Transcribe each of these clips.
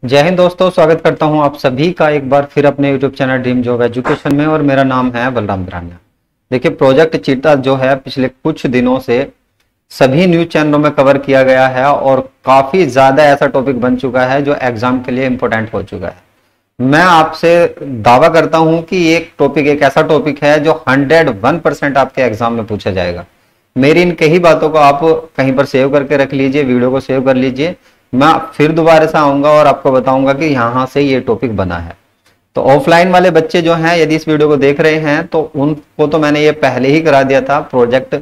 जय हिंद दोस्तों, स्वागत करता हूं आप सभी का एक बार फिर अपने YouTube channel dream job education में। और मेरा नाम है बलराम बिरानिया। देखिए, प्रोजेक्ट चीता जो है पिछले कुछ दिनों से सभी न्यूज चैनलों में कवर किया गया है और काफी ज्यादा ऐसा टॉपिक बन चुका है जो एग्जाम के लिए इंपॉर्टेंट हो चुका है। मैं आपसे दावा करता हूं कि ये टॉपिक एक ऐसा टॉपिक है जो 101% आपके एग्जाम में पूछा जाएगा। मेरी इन कई बातों को आप कहीं पर सेव करके रख लीजिए, वीडियो को सेव कर लीजिए। मैं फिर दोबारा से आऊंगा और आपको बताऊंगा कि यहां से ये टॉपिक बना है। तो ऑफलाइन वाले बच्चे जो हैं, यदि इस वीडियो को देख रहे हैं तो उनको तो मैंने ये पहले ही करा दिया था। प्रोजेक्ट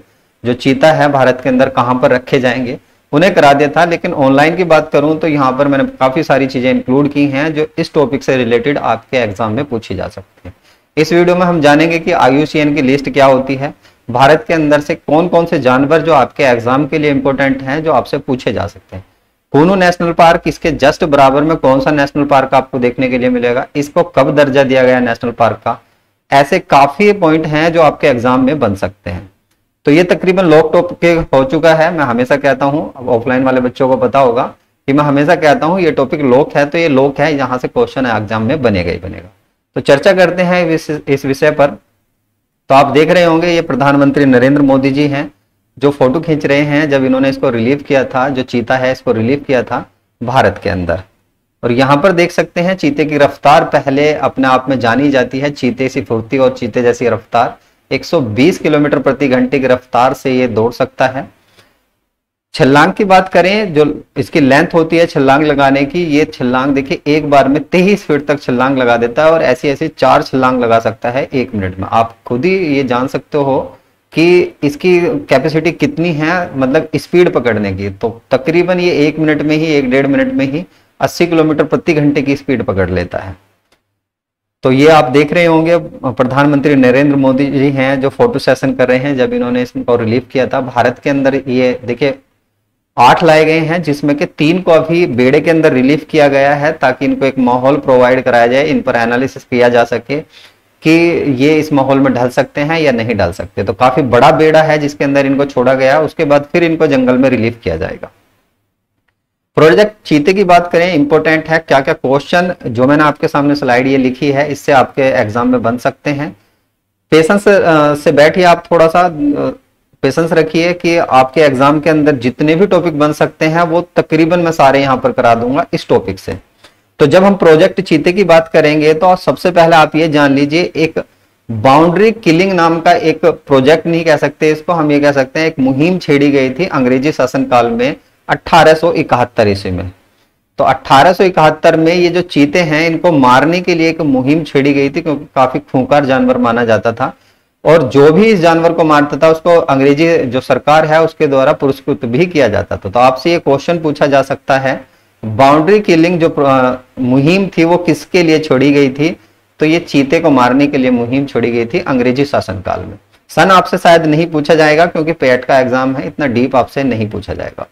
जो चीता है भारत के अंदर कहां पर रखे जाएंगे उन्हें करा दिया था, लेकिन ऑनलाइन की बात करूं तो यहाँ पर मैंने काफी सारी चीजें इंक्लूड की हैं जो इस टॉपिक से रिलेटेड आपके एग्जाम में पूछी जा सकती है। इस वीडियो में हम जानेंगे कि IUCN की लिस्ट क्या होती है, भारत के अंदर से कौन कौन से जानवर जो आपके एग्जाम के लिए इंपॉर्टेंट हैं जो आपसे पूछे जा सकते हैं। कूनू नेशनल पार्क, इसके जस्ट बराबर में कौन सा नेशनल पार्क आपको देखने के लिए मिलेगा, इसको कब दर्जा दिया गया नेशनल पार्क का। ऐसे काफी पॉइंट हैं जो आपके एग्जाम में बन सकते हैं। तो ये तकरीबन लॉक टॉपिक हो चुका है। मैं हमेशा कहता हूं, अब ऑफलाइन वाले बच्चों को पता होगा कि मैं हमेशा कहता हूं ये टॉपिक लॉक है, तो ये लॉक है, यहां से क्वेश्चन एग्जाम में बनेगा ही बनेगा। तो चर्चा करते हैं इस विषय पर। तो आप देख रहे होंगे ये प्रधानमंत्री नरेंद्र मोदी जी हैं जो फोटो खींच रहे हैं जब इन्होंने इसको रिलीव किया था, जो चीता है इसको रिलीव किया था भारत के अंदर। और यहां पर देख सकते हैं चीते की रफ्तार पहले अपने आप में जानी जाती है, चीते सी फुर्ती और चीते जैसी रफ्तार। 120 किलोमीटर प्रति घंटे की रफ्तार से ये दौड़ सकता है। छलांग की बात करें, जो इसकी लेंथ होती है छलांग लगाने की, ये छलांग देखिए एक बार में 23 फीट तक छलांग लगा देता है और ऐसी ऐसी 4 छलांग लगा सकता है 1 मिनट में। आप खुद ही ये जान सकते हो कि इसकी कैपेसिटी कितनी है, मतलब स्पीड पकड़ने की। तो तकरीबन ये 1 मिनट में ही, 1-1.5 मिनट में ही 80 किलोमीटर प्रति घंटे की स्पीड पकड़ लेता है। तो ये आप देख रहे होंगे प्रधानमंत्री नरेंद्र मोदी जी हैं जो फोटो सेशन कर रहे हैं जब इन्होंने इसको रिलीव किया था भारत के अंदर। ये देखिए 8 लाए गए हैं जिसमें कि 3 को अभी बेड़े के अंदर रिलीव किया गया है ताकि इनको एक माहौल प्रोवाइड कराया जाए, इन पर एनालिसिस किया जा सके कि ये इस माहौल में ढल सकते हैं या नहीं ढल सकते। तो काफी बड़ा बेड़ा है जिसके अंदर इनको छोड़ा गया, उसके बाद फिर इनको जंगल में रिलीव किया जाएगा। प्रोजेक्ट चीते की बात करें, इंपॉर्टेंट है क्या क्या क्वेश्चन, जो मैंने आपके सामने स्लाइड ये लिखी है इससे आपके एग्जाम में बन सकते हैं। पेशेंस से बैठिए, आप थोड़ा सा पेशेंस रखिए कि आपके एग्जाम के अंदर जितने भी टॉपिक बन सकते हैं वो तकरीबन मैं सारे यहां पर करा दूंगा इस टॉपिक से। तो जब हम प्रोजेक्ट चीते की बात करेंगे तो सबसे पहले आप ये जान लीजिए, एक बाउंड्री किलिंग नाम का एक प्रोजेक्ट नहीं कह सकते इसको, हम ये कह सकते हैं एक मुहिम छेड़ी गई थी अंग्रेजी शासनकाल में 1871 ईस्वी में। तो 1871 में ये जो चीते हैं इनको मारने के लिए एक मुहिम छेड़ी गई थी क्योंकि काफी खूंखार जानवर माना जाता था और जो भी इस जानवर को मारता था उसको अंग्रेजी जो सरकार है उसके द्वारा पुरस्कृत भी किया जाता था। तो आपसे ये क्वेश्चन पूछा जा सकता है, बाउंड्री किलिंग जो मुहिम थी वो किसके लिए छोड़ी गई थी? तो ये चीते को मारने के लिए मुहिम छोड़ी गई थी अंग्रेजी शासनकाल में। सन आपसे शायद नहीं पूछा जाएगा क्योंकि पेट का एग्जाम है, इतना डीप आपसे नहीं पूछा जाएगा।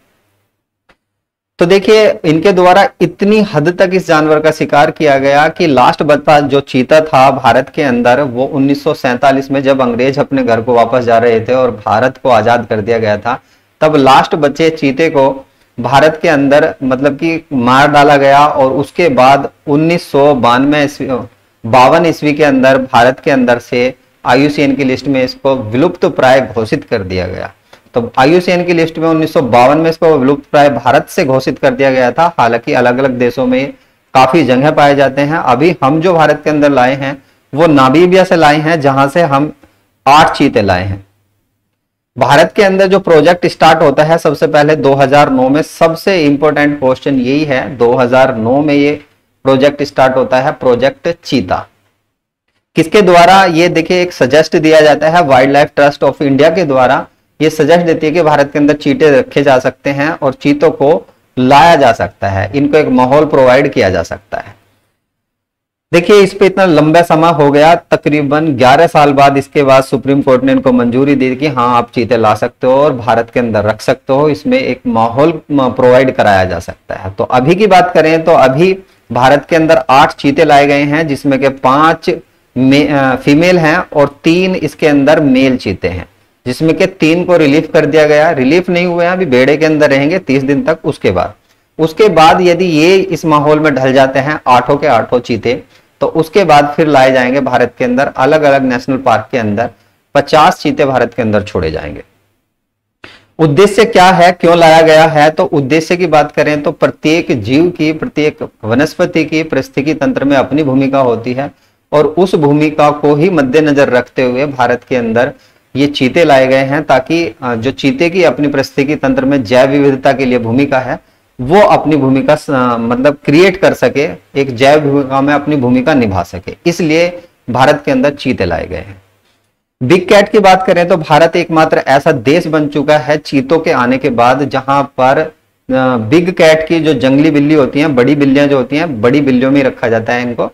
तो देखिए इनके द्वारा इतनी हद तक इस जानवर का शिकार किया गया कि लास्ट बचा जो चीता था भारत के अंदर वो 1947 में जब अंग्रेज अपने घर को वापस जा रहे थे और भारत को आजाद कर दिया गया था, तब लास्ट बचे चीते को भारत के अंदर मतलब कि मार डाला गया। और उसके बाद 1952 ईस्वी के अंदर भारत के अंदर से IUCN की लिस्ट में इसको विलुप्त प्राय घोषित कर दिया गया। तो IUCN की लिस्ट में 1952 में इसको विलुप्त प्राय भारत से घोषित कर दिया गया था। हालांकि अलग अलग देशों में काफी जगह पाए जाते हैं। अभी हम जो भारत के अंदर लाए हैं वो नामीबिया से लाए हैं जहां से हम 8 चीते लाए हैं। भारत के अंदर जो प्रोजेक्ट स्टार्ट होता है सबसे पहले 2009 में, सबसे इंपॉर्टेंट क्वेश्चन यही है, 2009 में ये प्रोजेक्ट स्टार्ट होता है, प्रोजेक्ट चीता। किसके द्वारा? ये देखिए एक सजेस्ट दिया जाता है, wild life trust of India के द्वारा ये सजेस्ट देती है कि भारत के अंदर चीते रखे जा सकते हैं और चीतों को लाया जा सकता है, इनको एक माहौल प्रोवाइड किया जा सकता है। देखिए इस पे इतना लंबा समय हो गया, तकरीबन 11 साल बाद इसके बाद सुप्रीम कोर्ट ने इनको मंजूरी दी कि हाँ आप चीते ला सकते हो और भारत के अंदर रख सकते हो, इसमें एक माहौल प्रोवाइड कराया जा सकता है। तो अभी की बात करें तो अभी भारत के अंदर 8 चीते लाए गए हैं जिसमें के 5 फीमेल हैं और 3 इसके अंदर मेल चीते हैं, जिसमें के 3 को रिलीफ कर दिया गया। रिलीफ नहीं हुए हैं, अभी बेड़े के अंदर रहेंगे 30 दिन तक। उसके बाद उसके बाद यदि ये इस माहौल में ढल जाते हैं आठों के आठों चीते, तो उसके बाद फिर लाए जाएंगे भारत के अंदर अलग अलग नेशनल पार्क के अंदर 50 चीते भारत के अंदर छोड़े जाएंगे। उद्देश्य क्या है, क्यों लाया गया है? तो उद्देश्य की बात करें तो प्रत्येक जीव की, प्रत्येक वनस्पति की पारिस्थितिकी तंत्र में अपनी भूमिका होती है और उस भूमिका को ही मद्देनजर रखते हुए भारत के अंदर ये चीते लाए गए हैं, ताकि जो चीते की अपनी पारिस्थितिकी तंत्र में जैव विविधता के लिए भूमिका है वो अपनी भूमिका मतलब क्रिएट कर सके, एक जैव भूमिका में अपनी भूमिका निभा सके, इसलिए भारत के अंदर चीते लाए गए हैं। बिग कैट की बात करें तो भारत एकमात्र ऐसा देश बन चुका है चीतों के आने के बाद जहां पर बिग कैट की जो जंगली बिल्ली होती हैं, बड़ी बिल्लियां जो होती हैं, बड़ी बिल्लियों में रखा जाता है इनको,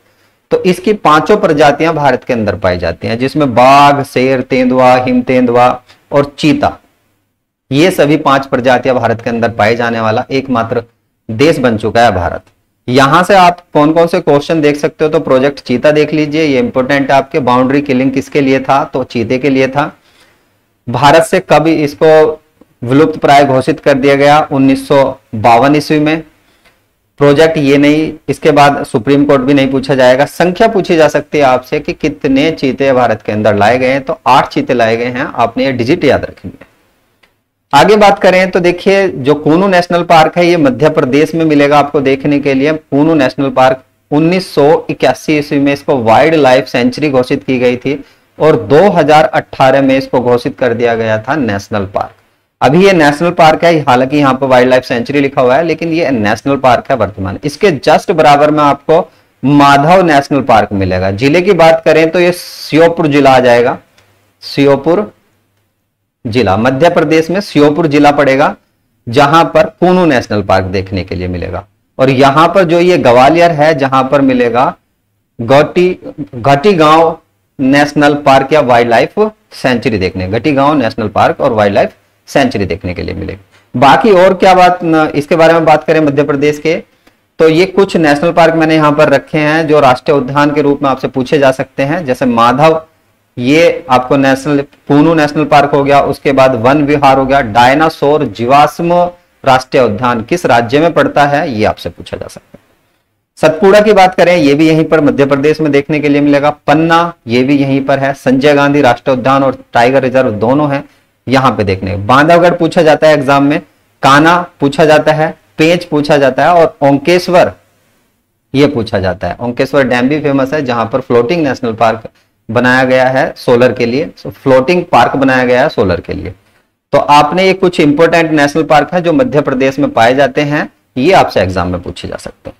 तो इसकी 5 प्रजातियां भारत के अंदर पाई जाती हैं, जिसमें बाघ, शेर, तेंदुआ, हिम तेंदुआ और चीता, ये सभी 5 प्रजातियां भारत के अंदर पाए जाने वाला एकमात्र देश बन चुका है भारत। यहां से आप कौन कौन से क्वेश्चन देख सकते हो, तो प्रोजेक्ट चीता देख लीजिए, ये इंपॉर्टेंट है आपके। बाउंड्री किलिंग किसके लिए था, तो चीते के लिए था। भारत से कब इसको विलुप्त प्राय घोषित कर दिया गया, 1952 ईस्वी में। प्रोजेक्ट ये नहीं, इसके बाद सुप्रीम कोर्ट भी नहीं पूछा जाएगा। संख्या पूछी जा सकती है आपसे कि कितने चीते भारत के अंदर लाए गए हैं, तो 8 चीते लाए गए हैं, आपने ये डिजिट याद रखेंगे। आगे बात करें तो देखिए जो कूनू नेशनल पार्क है ये मध्य प्रदेश में मिलेगा आपको देखने के लिए। कूनू नेशनल पार्क 1981 ईस्वी में इसको वाइल्ड लाइफ सेंचुरी घोषित की गई थी और 2018 में इसको घोषित कर दिया गया था नेशनल पार्क। अभी ये नेशनल पार्क है, हालांकि यहाँ पर वाइल्ड लाइफ सेंचुरी लिखा हुआ है, लेकिन ये नेशनल पार्क है वर्तमान। इसके जस्ट बराबर में आपको माधव नेशनल पार्क मिलेगा। जिले की बात करें तो ये श्योपुर जिला आ जाएगा, श्योपुर जिला, मध्य प्रदेश में श्योपुर जिला पड़ेगा, जहां पर कूनू नेशनल पार्क देखने के लिए मिलेगा। और यहां पर जो ये ग्वालियर है, जहां पर मिलेगा घटी गांव नेशनल पार्क या वाइल्ड लाइफ सेंचुरी देखने, घटी गांव नेशनल पार्क और वाइल्ड लाइफ सेंचुरी देखने के लिए मिलेगी। बाकी और क्या बात इसके बारे में बात करें मध्य प्रदेश के, तो ये कुछ नेशनल पार्क मैंने यहां पर रखे हैं जो राष्ट्रीय उद्यान के रूप में आपसे पूछे जा सकते हैं। जैसे माधव, ये आपको नेशनल कूनू नेशनल पार्क हो गया। उसके बाद वन विहार हो गया। डायनासोर जीवाश्म राष्ट्रीय उद्यान किस राज्य में पड़ता है, ये आपसे पूछा जा सकता है। सतपुड़ा की बात करें, ये भी यहीं पर मध्य प्रदेश में देखने के लिए मिलेगा। पन्ना, ये भी यहीं पर है। संजय गांधी राष्ट्रीय उद्यान और टाइगर रिजर्व दोनों हैं यहां पे देखने। बांधवगढ़ पूछा जाता है एग्जाम में, कान्हा पूछा जाता है, पेंच पूछा जाता है और ओंकेश्वर ये पूछा जाता है। ओंकेश्वर डैम भी फेमस है जहां पर फ्लोटिंग नेशनल पार्क बनाया गया है सोलर के लिए, फ्लोटिंग पार्क बनाया गया है सोलर के लिए। तो आपने ये कुछ इंपोर्टेंट नेशनल पार्क है जो मध्य प्रदेश में पाए जाते हैं, ये आपसे एग्जाम में पूछे जा सकते हैं।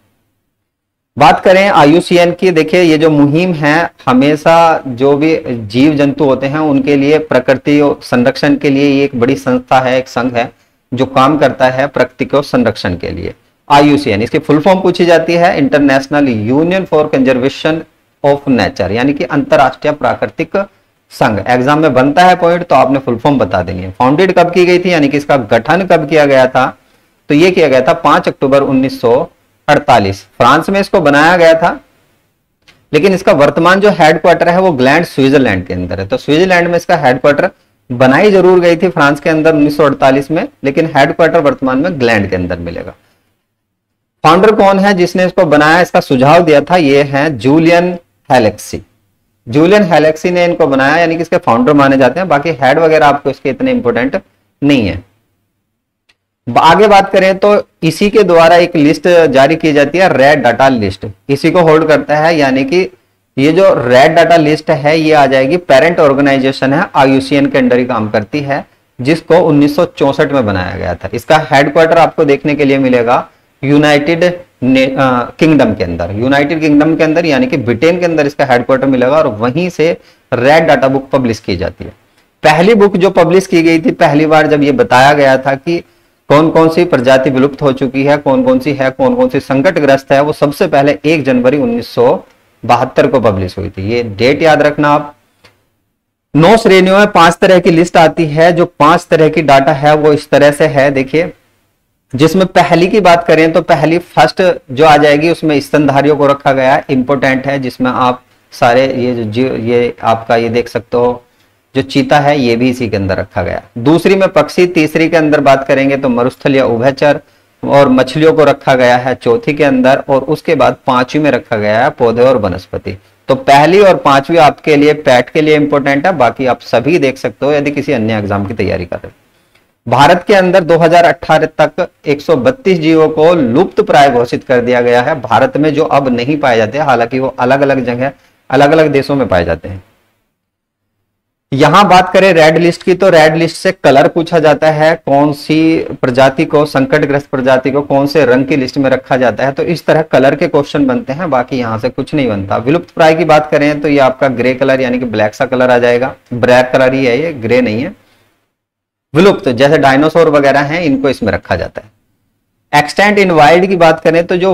बात करें IUCN की, देखिए ये जो मुहिम है हमेशा जो भी जीव जंतु होते हैं उनके लिए प्रकृति संरक्षण के लिए ये एक बड़ी संस्था है, एक संघ है जो काम करता है प्रकृति को संरक्षण के लिए। IUCN इसकी फुल फॉर्म पूछी जाती है, international union for conservation of nature, यानी कि अंतरराष्ट्रीय प्राकृतिक संघ। एग्जाम में बनता है पॉइंट तो आपने फुल फॉर्म बता देनी है। फाउंडेड कब की गई थी, यानी कि इसका गठन कब किया गया था, तो ये किया गया था 5 अक्टूबर 1948। फ्रांस में इसको बनाया गया था, लेकिन इसका वर्तमान जो हेडक्वार्टर है वो ग्लैंड स्विट्जरलैंड के अंदर है। तो स्विट्जरलैंड में इसका हेडक्वार्टर बनाई जरूर गई थी फ्रांस के अंदर 1948 में, लेकिन हेडक्वार्टर वर्तमान में ग्लैंड के अंदर मिलेगा। फाउंडर कौन है जिसने इसको बनाया, इसका सुझाव दिया था, ये है जूलियन हेलेक्सी। जूलियन हेलेक्सी ने इनको बनाया, यानी कि इसके फाउंडर माने जाते हैं। बाकी हेड वगैरह आपको इसके इतने इंपॉर्टेंट नहीं है। आगे बात करें तो इसी के द्वारा एक लिस्ट जारी की जाती है, रेड डाटा लिस्ट, इसी को होल्ड करता है। यानी कि ये जो रेड डाटा लिस्ट है ये आ जाएगी, पेरेंट ऑर्गेनाइजेशन है, IUCN के अंडर ही काम करती है, जिसको 1964 में बनाया गया था। इसका हेडक्वार्टर आपको देखने के लिए मिलेगा यूनाइटेड किंगडम के अंदर, यूनाइटेड किंगडम के अंदर, यानी कि ब्रिटेन के अंदर इसका हेडक्वार्टर मिलेगा और वहीं से रेड डाटा बुक पब्लिश की जाती है। पहली बुक जो पब्लिश की गई थी पहली बार जब ये बताया गया था कि कौन कौन सी प्रजाति विलुप्त हो चुकी है, कौन कौन सी है, कौन कौन सी संकटग्रस्त है, वो सबसे पहले 1 जनवरी 1972 को पब्लिश हुई थी। ये डेट याद रखना आप। 9 श्रेणियों में 5 तरह की लिस्ट आती है। जो 5 तरह की डाटा है वो इस तरह से है, देखिए, जिसमें पहली की बात करें तो पहली फर्स्ट जो आ जाएगी उसमें स्तनधारियों को रखा गया है, इंपोर्टेंट है, जिसमें आप सारे ये आपका ये देख सकते हो जो चीता है ये भी इसी के अंदर रखा गया। दूसरी में पक्षी, तीसरी के अंदर बात करेंगे तो मरुस्थल या उभयचर, और मछलियों को रखा गया है चौथी के अंदर, और उसके बाद पांचवी में रखा गया है पौधे और वनस्पति। तो पहली और पांचवी आपके लिए पैट के लिए इंपॉर्टेंट है, बाकी आप सभी देख सकते हो यदि किसी अन्य एग्जाम की तैयारी कर रहे हो। भारत के अंदर 2018 तक 132 जीवों को लुप्त प्राय घोषित कर दिया गया है भारत में, जो अब नहीं पाए जाते, हालांकि वो अलग अलग जगह अलग अलग देशों में पाए जाते हैं। यहां बात करें रेड लिस्ट की, तो रेड लिस्ट से कलर पूछा जाता है, कौन सी प्रजाति को, संकटग्रस्त प्रजाति को कौन से रंग की लिस्ट में रखा जाता है, तो इस तरह कलर के क्वेश्चन बनते हैं, बाकी यहां से कुछ नहीं बनता। विलुप्त प्राय की बात करें तो ये आपका ग्रे कलर यानी कि ब्लैक सा कलर आ जाएगा, ब्लैक कलर ही है ये, ग्रे नहीं है। विलुप्त जैसे डायनासोर वगैरह हैं, इनको इसमें रखा जाता है। एक्सटेंट इन वाइल्ड की बात करें तो जो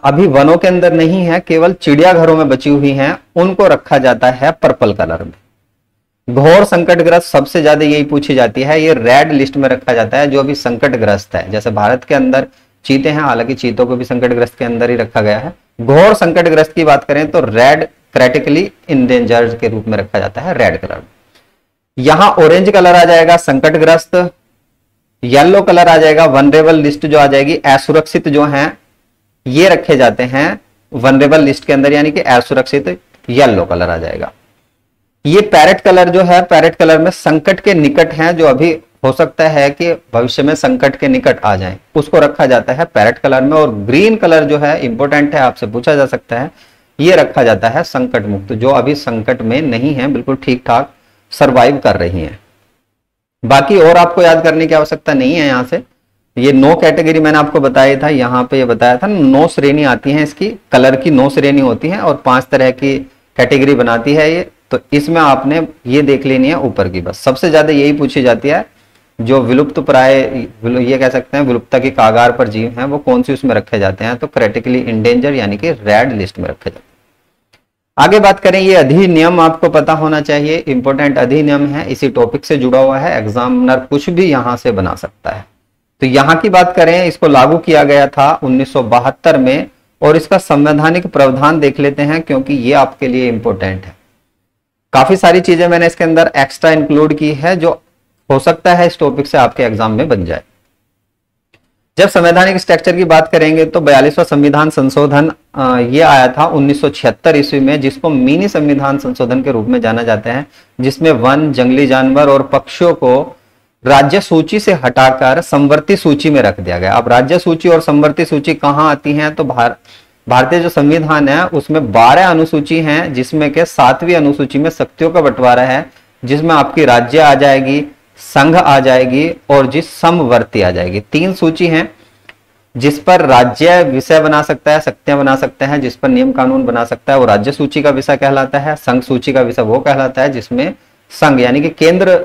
अभी वनों के अंदर नहीं है, केवल चिड़ियाघरों में बची हुई हैं, उनको रखा जाता है पर्पल कलर में। घोर संकटग्रस्त सबसे ज्यादा यही पूछी जाती है, ये रेड लिस्ट में रखा जाता है जो अभी संकटग्रस्त है। जैसे भारत के अंदर चीते हैं, हालांकि चीतों को भी संकटग्रस्त के अंदर ही रखा गया है। घोर संकटग्रस्त की बात करें तो रेड क्रिटिकली इंडेंजर्ड के रूप में रखा जाता है, रेड कलर। यहां ऑरेंज कलर आ जाएगा संकटग्रस्त, येलो कलर आ जाएगा वनरेबल लिस्ट जो आ जाएगी, असुरक्षित जो हैं ये रखे जाते हैं वनरेबल लिस्ट के अंदर, यानी कि असुरक्षित येलो कलर आ जाएगा। ये पैरेट कलर जो है, पैरेट कलर में संकट के निकट हैं, जो अभी हो सकता है कि भविष्य में संकट के निकट आ जाएं, उसको रखा जाता है पैरेट कलर में। और ग्रीन कलर जो है इंपॉर्टेंट है, आपसे पूछा जा सकता है, ये रखा जाता है संकट मुक्त, जो अभी संकट में नहीं है, बिल्कुल ठीक ठाक सरवाइव कर रही हैं। बाकी और आपको याद करने की आवश्यकता नहीं है। यहां से ये 9 कैटेगरी मैंने आपको बताया था, यहां पे ये बताया था 9 श्रेणी आती हैं, इसकी कलर की 9 श्रेणी होती हैं और 5 तरह की कैटेगरी बनाती है ये। तो इसमें आपने ये देख लेनी है ऊपर की, बस सबसे ज्यादा यही पूछी जाती है, जो विलुप्त प्राय ये कह सकते हैं विलुप्तता की कागार पर जीव हैं, वो कौन सी उसमें रखे जाते हैं, तो क्रिटिकली इंडेंजर यानी कि रेड लिस्ट में रखे जाते हैं। आगे बात करें, ये अधिनियम आपको पता होना चाहिए, इंपॉर्टेंट अधिनियम है, इसी टॉपिक से जुड़ा हुआ है, एग्जामिनर कुछ भी यहां से बना सकता है। तो यहां की बात करें, इसको लागू किया गया था 1972 में, और इसका संवैधानिक प्रावधान देख लेते हैं क्योंकि ये आपके लिए इंपॉर्टेंट है। काफी सारी चीजें मैंने इसके अंदर एक्स्ट्रा इंक्लूड की है, जो हो सकता है इस टॉपिक से आपके एग्जाम में बन जाए। जब संवैधानिक स्ट्रक्चर की बात करेंगे तो 42वां संविधान संशोधन ये आया था 1976 ईस्वी में, जिसको मिनी संविधान संशोधन के रूप में जाना जाता है, जिसमें वन, जंगली जानवर और पक्षियों को राज्य सूची से हटाकर संवर्ती सूची में रख दिया गया। अब राज्य सूची और संवर्ती सूची कहाँ आती हैं, तो भारतीय जो संविधान है उसमें 12 अनुसूची हैं, जिसमें के 7वीं अनुसूची में शक्तियों का बंटवारा है, जिसमें आपकी राज्य आ जाएगी, संघ आ जाएगी और जिस समवर्ती आ जाएगी। 3 सूची हैं, जिस पर राज्य विषय बना सकता है, शक्तियां बना सकते हैं, जिस पर नियम कानून बना सकता है वो राज्य सूची का विषय कहलाता है। संघ सूची का विषय वो कहलाता है जिसमें संघ यानी कि केंद्र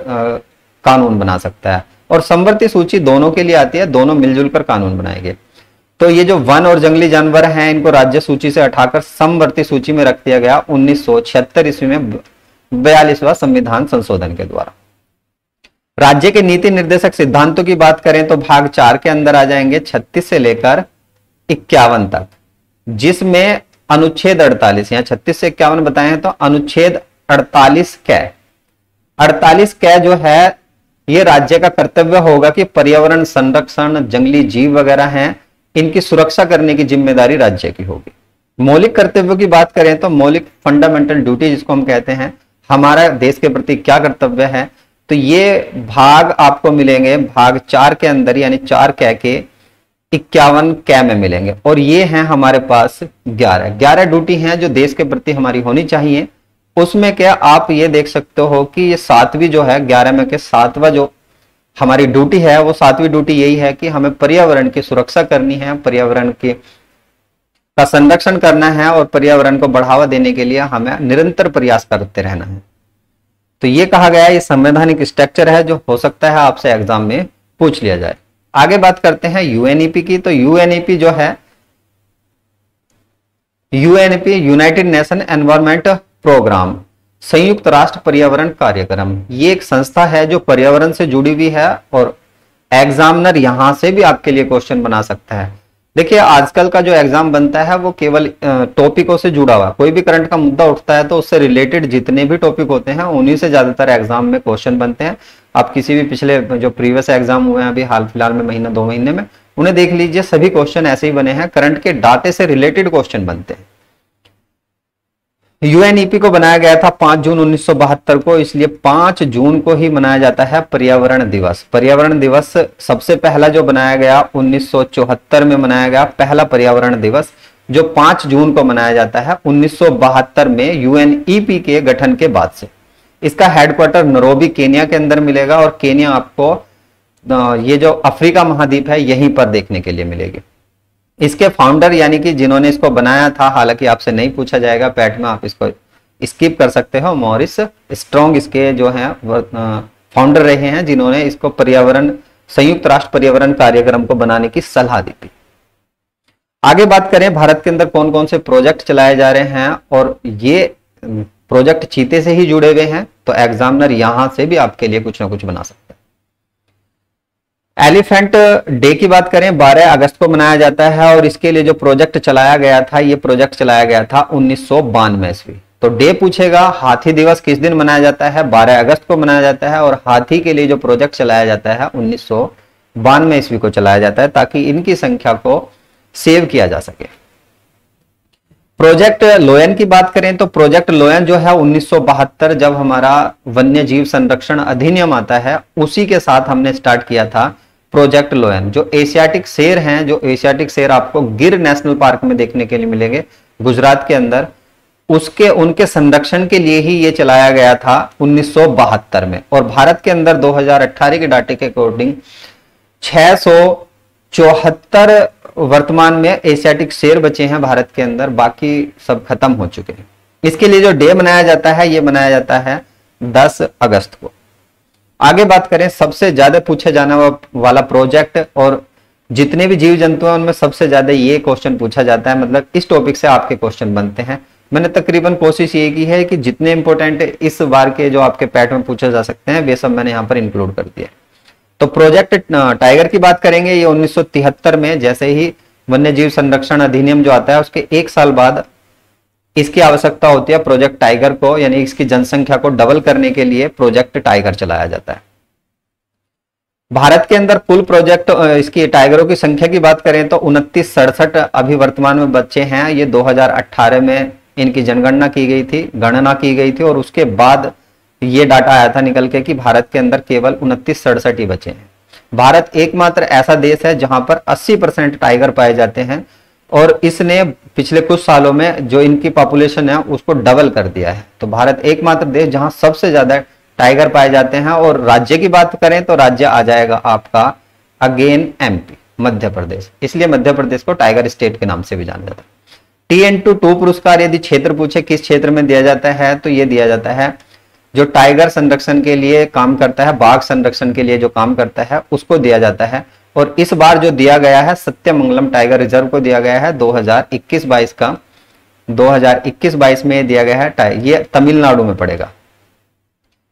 कानून बना सकता है। और समवर्ती सूची दोनों के लिए आती है, दोनों मिलजुल कर कानून बनाएंगे। तो ये जो वन और जंगली जानवर हैं, इनको राज्य सूची से हटाकर समवर्ती सूची में रख दिया गया 1976 ईस्वी में 42वां संविधान संशोधन के द्वारा। राज्य के नीति निर्देशक सिद्धांतों की बात करें तो भाग 4 के अंदर आ जाएंगे 36 से लेकर 51 तक, जिसमें अनुच्छेद 48 या 36 से 51 बताए हैं, तो अनुच्छेद 48 कै जो है, ये राज्य का कर्तव्य होगा कि पर्यावरण संरक्षण, जंगली जीव वगैरह हैं, इनकी सुरक्षा करने की जिम्मेदारी राज्य की होगी। मौलिक कर्तव्यों की बात करें तो मौलिक फंडामेंटल ड्यूटी जिसको हम कहते हैं, हमारा देश के प्रति क्या कर्तव्य है, तो ये भाग आपको मिलेंगे भाग 4 के अंदर, यानी 4 कै के 51 कै में मिलेंगे। और ये हैं हमारे पास 11 ड्यूटी हैं जो देश के प्रति हमारी होनी चाहिए। उसमें क्या आप ये देख सकते हो कि ये 7वीं जो है, 11 में के 7वां जो हमारी ड्यूटी है, वो 7वीं ड्यूटी यही है कि हमें पर्यावरण की सुरक्षा करनी है, पर्यावरण की का संरक्षण करना है और पर्यावरण को बढ़ावा देने के लिए हमें निरंतर प्रयास करते रहना है। तो ये कहा गया है, ये संवैधानिक स्ट्रक्चर है जो हो सकता है आपसे एग्जाम में पूछ लिया जाए। आगे बात करते हैं यूएनईपी की। तो यूएनईपी जो है, UNEP united nation environment programme, संयुक्त राष्ट्र पर्यावरण कार्यक्रम, ये एक संस्था है जो पर्यावरण से जुड़ी हुई है और एग्जामिनर यहां से भी आपके लिए क्वेश्चन बना सकता है। देखिए आजकल का जो एग्जाम बनता है वो केवल टॉपिकों से जुड़ा हुआ, कोई भी करंट का मुद्दा उठता है तो उससे रिलेटेड जितने भी टॉपिक होते हैं उन्हीं से ज्यादातर एग्जाम में क्वेश्चन बनते हैं। आप किसी भी पिछले जो प्रीवियस एग्जाम हुए हैं अभी हाल फिलहाल में महीना 2 महीने में, उन्हें देख लीजिए, सभी क्वेश्चन ऐसे ही बने हैं, करंट के डाटे से रिलेटेड क्वेश्चन बनते हैं। यूएनईपी को बनाया गया था 5 जून 1972 को, इसलिए 5 जून को ही मनाया जाता है पर्यावरण दिवस। पर्यावरण दिवस सबसे पहला जो बनाया गया 1974 में मनाया गया पहला पर्यावरण दिवस, जो 5 जून को मनाया जाता है 1972 में यूएनईपी के गठन के बाद से। इसका हेडक्वार्टर नैरोबी केन्या के अंदर मिलेगा, और केन्या आपको ये जो अफ्रीका महाद्वीप है यहीं पर देखने के लिए मिलेगी। इसके फाउंडर यानी कि जिन्होंने इसको बनाया था, हालांकि आपसे नहीं पूछा जाएगा पैट में, आप इसको स्किप कर सकते हो, मॉरिस स्ट्रॉन्ग इसके जो हैं फाउंडर रहे हैं, जिन्होंने इसको पर्यावरण संयुक्त राष्ट्र पर्यावरण कार्यक्रम को बनाने की सलाह दी थी। आगे बात करें भारत के अंदर कौन कौन से प्रोजेक्ट चलाए जा रहे हैं, और ये प्रोजेक्ट चीते से ही जुड़े हुए हैं, तो एग्जामिनर यहां से भी आपके लिए कुछ ना कुछ बना सकते हैं। एलिफेंट डे की बात करें 12 अगस्त को मनाया जाता है, और इसके लिए जो प्रोजेक्ट चलाया गया था, ये प्रोजेक्ट चलाया गया था 1992 ईस्वी। तो डे पूछेगा, हाथी दिवस किस दिन मनाया जाता है, 12 अगस्त को मनाया जाता है, और हाथी के लिए जो प्रोजेक्ट चलाया जाता है 1992 ईस्वी को चलाया जाता है, ताकि इनकी संख्या को सेव किया जा सके। प्रोजेक्ट लोयन की बात करें तो प्रोजेक्ट लोयन जो है 1972, जब हमारा वन्य जीव संरक्षण अधिनियम आता है, उसी के साथ हमने स्टार्ट किया था प्रोजेक्ट लोयन। जो एशियाटिक शेर हैं, जो एशियाटिक शेर आपको गिर नेशनल पार्क में देखने के लिए मिलेंगे गुजरात के अंदर, उनके संरक्षण के लिए ही ये चलाया गया था 1972 में। और भारत के अंदर 2018 के डाटे के अकॉर्डिंग 674 वर्तमान में एशियाटिक शेर बचे हैं भारत के अंदर, बाकी सब खत्म हो चुके हैं। इसके लिए जो डे मनाया जाता है, ये मनाया जाता है 10 अगस्त को। आगे बात करें सबसे ज्यादा पूछे जाने वाला प्रोजेक्ट, और जितने भी जीव जंतु हैं उनमें सबसे ज्यादा ये क्वेश्चन पूछा जाता है, मतलब इस टॉपिक से आपके क्वेश्चन बनते हैं। मैंने तकरीबन कोशिश ये की है कि जितने इंपॉर्टेंट इस बार के जो आपके पैट में पूछे जा सकते हैं, वे सब मैंने यहाँ पर इंक्लूड कर दिया। तो प्रोजेक्ट टाइगर की बात करेंगे, ये 1973 में जैसे ही वन्य जीव संरक्षण अधिनियम जो आता है, उसके 1 साल बाद इसकी आवश्यकता होती है प्रोजेक्ट टाइगर को, यानी इसकी जनसंख्या को डबल करने के लिए प्रोजेक्ट टाइगर चलाया जाता है। भारत के अंदर कुल प्रोजेक्ट इसकी टाइगरों की संख्या की बात करें तो 2967 अभी वर्तमान में बच्चे हैं। ये 2018 में इनकी जनगणना की गई थी, गणना की गई थी, और उसके बाद ये डाटा आया था निकल के कि भारत के अंदर केवल 2967 ही बचे हैं। भारत एकमात्र ऐसा देश है जहां पर 80% टाइगर पाए जाते हैं, और इसने पिछले कुछ सालों में जो इनकी पॉपुलेशन है उसको डबल कर दिया है। तो भारत एकमात्र देश जहां सबसे ज्यादा टाइगर पाए जाते हैं। और राज्य की बात करें तो राज्य आ जाएगा आपका अगेन एमपी, मध्य प्रदेश, इसलिए मध्य प्रदेश को टाइगर स्टेट के नाम से भी जाना जाता है। TN2 पुरस्कार यदि क्षेत्र पूछे किस क्षेत्र में दिया जाता है, तो यह दिया जाता है जो टाइगर संरक्षण के लिए काम करता है, बाघ संरक्षण के लिए जो काम करता है उसको दिया जाता है। और इस बार जो दिया गया है सत्यमंगलम टाइगर रिजर्व को दिया गया है 2021-22 का, 2021-22 में दिया गया है। ये तमिलनाडु में पड़ेगा,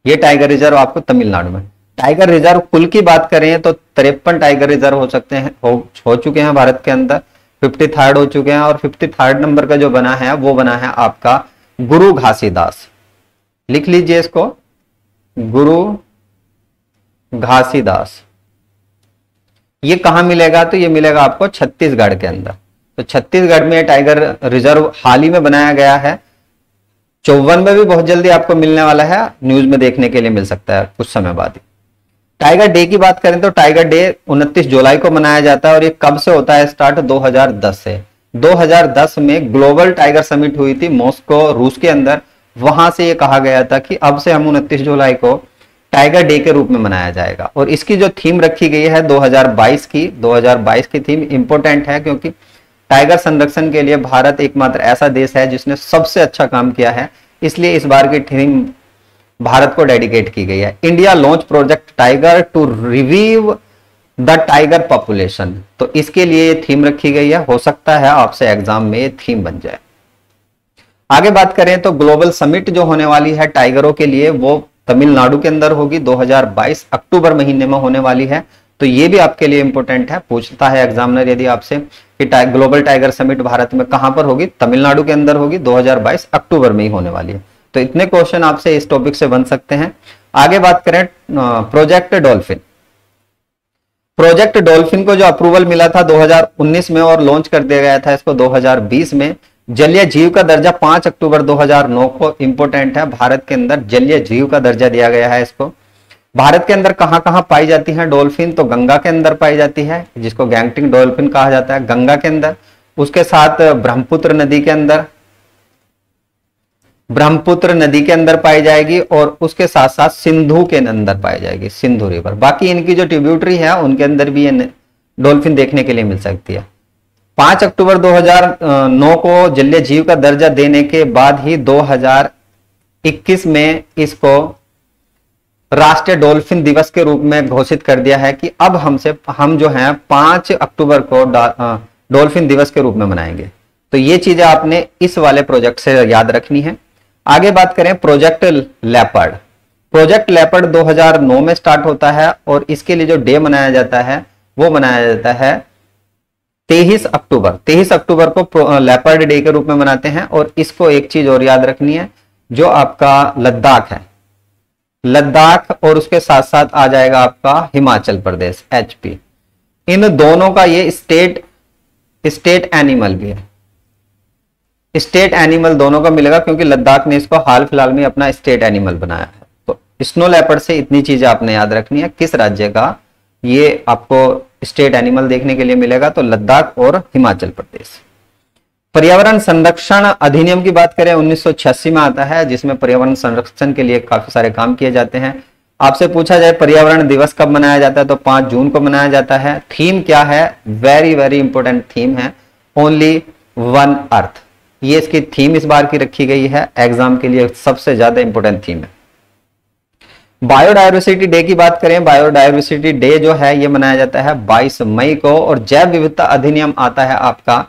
ये टाइगर रिजर्व आपको तमिलनाडु में। टाइगर रिजर्व कुल की बात करें तो 53 टाइगर रिजर्व हो सकते हैं, हो चुके हैं भारत के अंदर, 53rd हो चुके हैं। और 53rd नंबर का जो बना है वो बना है आपका गुरु घासीदास, लिख लीजिए इसको, गुरु घासीदास। ये कहां मिलेगा, तो ये मिलेगा आपको छत्तीसगढ़ के अंदर। तो छत्तीसगढ़ में टाइगर रिजर्व हाल ही में बनाया गया है। 54 में भी बहुत जल्दी आपको मिलने वाला है, न्यूज में देखने के लिए मिल सकता है कुछ समय बाद ही। टाइगर डे की बात करें तो टाइगर डे 29 जुलाई को मनाया जाता है, और ये कब से होता है स्टार्ट, 2010 से। 2010 में ग्लोबल टाइगर समिट हुई थी मॉस्को, रूस के अंदर। वहां से ये कहा गया था कि अब से हम 29 जुलाई को टाइगर डे के रूप में मनाया जाएगा। और इसकी जो थीम रखी गई है 2022 की, 2022 की थीम इंपॉर्टेंट है, क्योंकि टाइगर संरक्षण के लिए भारत एकमात्र ऐसा देश है जिसने सबसे अच्छा काम किया है, इसलिए इस बार की थीम भारत को डेडिकेट की गई है। India launch project tiger to revive the tiger population. तो इसके लिए ये थीम रखी गई है, हो सकता है आपसे एग्जाम में ये थीम बन जाए। आगे बात करें तो ग्लोबल समिट जो होने वाली है टाइगरों के लिए, वो तमिलनाडु के अंदर होगी, 2022 अक्टूबर महीने में होने वाली है। तो ये भी आपके लिए इंपॉर्टेंट है, पूछता है एग्जामिनर यदि आपसे कि ग्लोबल टाइगर समिट भारत में कहां पर होगी, तमिलनाडु के अंदर होगी, 2022 अक्टूबर में ही होने वाली है। तो इतने क्वेश्चन आपसे इस टॉपिक से बन सकते हैं। आगे बात करें प्रोजेक्ट डॉल्फिन। प्रोजेक्ट डॉल्फिन को जो अप्रूवल मिला था 2019 में और लॉन्च कर दिया गया था इसको 2020 में। जलीय जीव का दर्जा 5 अक्टूबर 2009 को, इंपोर्टेंट है, भारत के अंदर जलीय जीव का दर्जा दिया गया है इसको। भारत के अंदर कहां कहां पाई जाती है डॉल्फिन, तो गंगा के अंदर पाई जाती है जिसको गैंगटिंग डॉल्फिन कहा जाता है, गंगा के अंदर। उसके साथ ब्रह्मपुत्र नदी के अंदर, ब्रह्मपुत्र नदी के अंदर पाई जाएगी, और उसके साथ साथ सिंधु के अंदर पाई जाएगी, सिंधु रिवर। बाकी इनकी जो ट्रिब्यूटरी है उनके अंदर भी ये डॉल्फिन देखने के लिए मिल सकती है। 5 अक्टूबर 2009 को जलीय जीव का दर्जा देने के बाद ही 2021 में इसको राष्ट्रीय डॉल्फिन दिवस के रूप में घोषित कर दिया है कि अब हम जो हैं 5 अक्टूबर को डॉल्फिन दिवस के रूप में मनाएंगे। तो ये चीजें आपने इस वाले प्रोजेक्ट से याद रखनी है। आगे बात करें प्रोजेक्ट लेपर्ड। प्रोजेक्ट लेपर्ड 2009 में स्टार्ट होता है और इसके लिए जो डे मनाया जाता है वो मनाया जाता है 23 अक्टूबर। 23 अक्टूबर को लेपर्ड डे के रूप में मनाते हैं। और इसको एक चीज और याद रखनी है, जो आपका लद्दाख है, लद्दाख और उसके साथ साथ आ जाएगा आपका हिमाचल प्रदेश HP, इन दोनों का ये स्टेट एनिमल भी है। स्टेट एनिमल दोनों का मिलेगा क्योंकि लद्दाख ने इसको हाल फिलहाल में अपना स्टेट एनिमल बनाया है। तो स्नो लेपर्ड से इतनी चीजें आपने याद रखनी है, किस राज्य का ये आपको स्टेट एनिमल देखने के लिए मिलेगा, तो लद्दाख और हिमाचल प्रदेश। पर्यावरण संरक्षण अधिनियम की बात करें 1986 में आता है, जिसमें पर्यावरण संरक्षण के लिए काफी सारे काम किए जाते हैं। आपसे पूछा जाए पर्यावरण दिवस कब मनाया जाता है, तो 5 जून को मनाया जाता है। थीम क्या है, वेरी वेरी इंपॉर्टेंट थीम है, ओनली वन अर्थ। ये इसकी थीम इस बार की रखी गई है, एग्जाम के लिए सबसे ज्यादा इंपॉर्टेंट थीम है। बायोडायवर्सिटी डे की बात करें, बायोडायवर्सिटी डे जो है ये मनाया जाता है 22 मई को। और जैव विविधता अधिनियम आता है आपका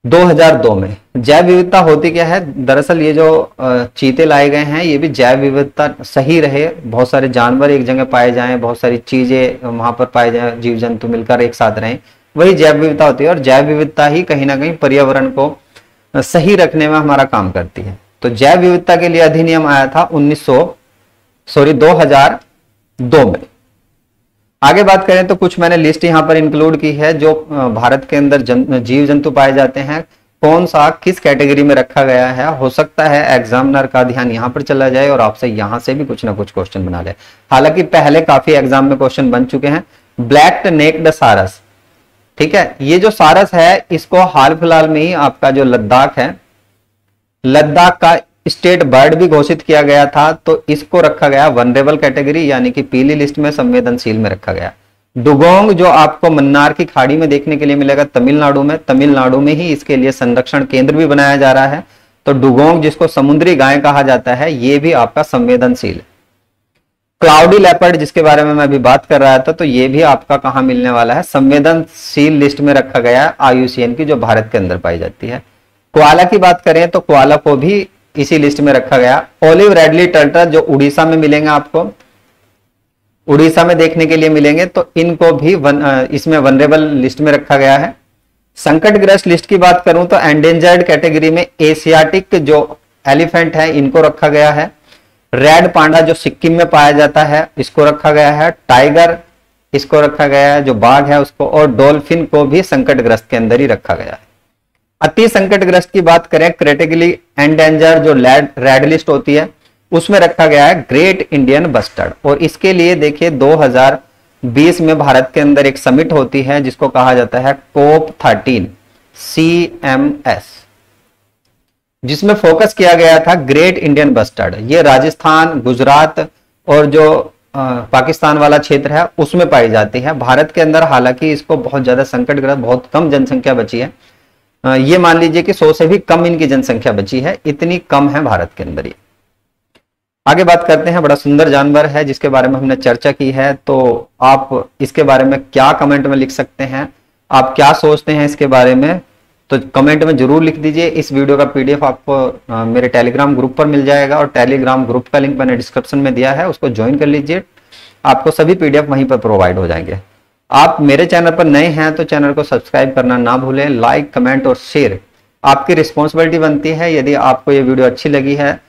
2002 में। जैव विविधता होती क्या है, दरअसल ये जो चीते लाए गए हैं ये भी जैव विविधता सही रहे, बहुत सारे जानवर एक जगह पाए जाएं, बहुत सारी चीजें वहां पर पाए जाएं, जीव जंतु मिलकर एक साथ रहें, वही जैव विविधता होती है। और जैव विविधता ही कहीं ना कहीं पर्यावरण को सही रखने में हमारा काम करती है। तो जैव विविधता के लिए अधिनियम आया था 2002 में। आगे बात करें तो कुछ मैंने लिस्ट यहां पर इंक्लूड की है जो भारत के अंदर जीव जंतु पाए जाते हैं, कौन सा किस कैटेगरी में रखा गया है। हो सकता है एग्जामिनर का ध्यान यहां पर चला जाए और आपसे यहां से भी कुछ ना कुछ क्वेश्चन बना ले। हालांकि पहले काफी एग्जाम में क्वेश्चन बन चुके हैं। ब्लैक नेक्ड सारस, ठीक है, ये जो सारस है इसको हाल फिलहाल में ही आपका जो लद्दाख है, लद्दाख का स्टेट बर्ड भी घोषित किया गया था। तो इसको रखा गया वनरेबल कैटेगरी, यानी कि पीली लिस्ट में, संवेदनशील में रखा गया। डुगोंग जो आपको मन्नार की खाड़ी में देखने के लिए मिलेगा तमिलनाडु में, तमिलनाडु में ही इसके लिए संरक्षण केंद्र भी बनाया जा रहा है। तो डुगोंग जिसको समुद्री गाय कहा जाता है ये भी आपका संवेदनशील है। क्लाउडी लेपर्ड जिसके बारे में मैं अभी बात कर रहा था, तो ये भी आपका कहां मिलने वाला है, संवेदनशील लिस्ट में रखा गया है IUCN की, जो भारत के अंदर पाई जाती है। कोआला की बात करें तो कोआला को भी इसी लिस्ट में रखा गया। ओलिव रेडली टर्टल जो उड़ीसा में मिलेंगे, आपको उड़ीसा में देखने के लिए मिलेंगे, तो इनको भी इसमें वनरेबल लिस्ट में रखा गया है। संकटग्रस्त लिस्ट की बात करूं तो एंडेंजर्ड कैटेगरी में एशियाटिक जो एलिफेंट है इनको रखा गया है। रेड पांडा जो सिक्किम में पाया जाता है इसको रखा गया है। टाइगर इसको रखा गया है, जो बाघ है उसको, और डॉल्फिन को भी संकटग्रस्त के अंदर ही रखा गया है। अति संकटग्रस्त की बात करें, क्रिटिकली एंडेंजर जो रेड लिस्ट होती है उसमें रखा गया है ग्रेट इंडियन बस्टर्ड। और इसके लिए देखिए 2020 में भारत के अंदर एक समिट होती है जिसको कहा जाता है COP13 CMS, जिसमें फोकस किया गया था ग्रेट इंडियन बस्टर्ड। ये राजस्थान, गुजरात और जो पाकिस्तान वाला क्षेत्र है उसमें पाई जाती है। भारत के अंदर हालांकि इसको बहुत ज्यादा संकटग्रस्त, बहुत कम जनसंख्या बची है। ये मान लीजिए कि 100 से भी कम इनकी जनसंख्या बची है, इतनी कम है भारत के अंदर ये। आगे बात करते हैं, बड़ा सुंदर जानवर है जिसके बारे में हमने चर्चा की है। तो आप इसके बारे में क्या कमेंट में लिख सकते हैं, आप क्या सोचते हैं इसके बारे में, तो कमेंट में जरूर लिख दीजिए। इस वीडियो का PDF आपको मेरे टेलीग्राम ग्रुप पर मिल जाएगा और टेलीग्राम ग्रुप का लिंक मैंने डिस्क्रिप्शन में दिया है, उसको ज्वाइन कर लीजिए, आपको सभी PDF वहीं पर प्रोवाइड हो जाएंगे। आप मेरे चैनल पर नए हैं तो चैनल को सब्सक्राइब करना ना भूलें। लाइक, कमेंट और शेयर आपकी रिस्पॉन्सिबिलिटी बनती है। यदि आपको ये वीडियो अच्छी लगी है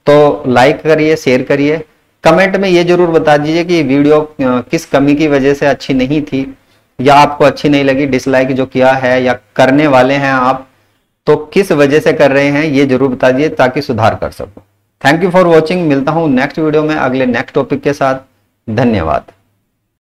तो लाइक करिए, शेयर करिए, कमेंट में ये जरूर बता दीजिए कि वीडियो किस कमी की वजह से अच्छी नहीं थी, या आपको अच्छी नहीं लगी, डिसलाइक जो किया है या करने वाले हैं आप तो किस वजह से कर रहे हैं, ये जरूर बता दीजिए ताकि सुधार कर सकूं। Thank you for watching. मिलता हूं नेक्स्ट वीडियो में अगले नेक्स्ट टॉपिक के साथ। धन्यवाद।